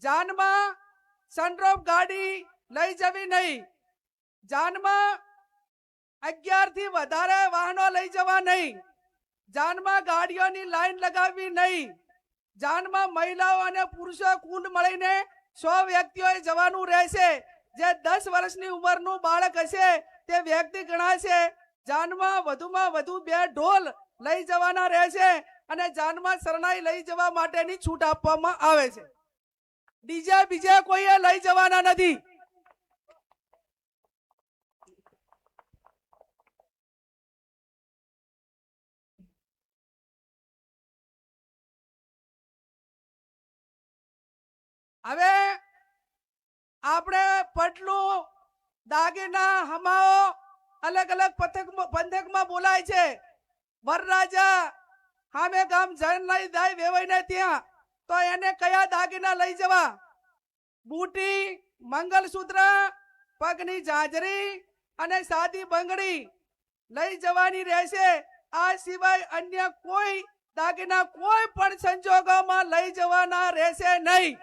જાનમાં sunroof ગાડી લઈ જવી નહીં, જાનમાં 11 થી વધારે વાહનો લઈ જવા નહીં, જાનમાં ગાડીઓની લાઈન લગાવવી નહીં, જાનમાં મહિલાઓ અને પુરુષો કુલ મળીને 100 વ્યક્તિઓએ જવાનું રહેશે. જે 10 વર્ષની ઉંમરનું બાળક હશે તે વ્યક્તિ ગણાશે. જાનમાં વધુમાં વધુ 2 ઢોલ લઈ જવાના રહેશે અને જાનમાં શરણાઈ લઈ જવા માટેની છૂટ આપવામાં આવે છે. ડીજે બીજે કોઈએ લઈ જવાના નથી. હવે આપણે પટલું, દાગીના, હમાઓ અલગ અલગ પંથકમાં બોલાય છે. વરરાજા સામે ગામ જન લઈ જાય વેવાઈને ત્યાં, તો એને કયા દાગીના લઈ જવા? બુટી, મંગલસૂત્ર, પગની ઝાંઝરી અને સાદી બંગડી લઈ જવાની રહેશે. આ સિવાય અન્ય કોઈ દાગીના કોઈ પણ સંજોગોમાં લઈ જવાના રહેશે નહીં.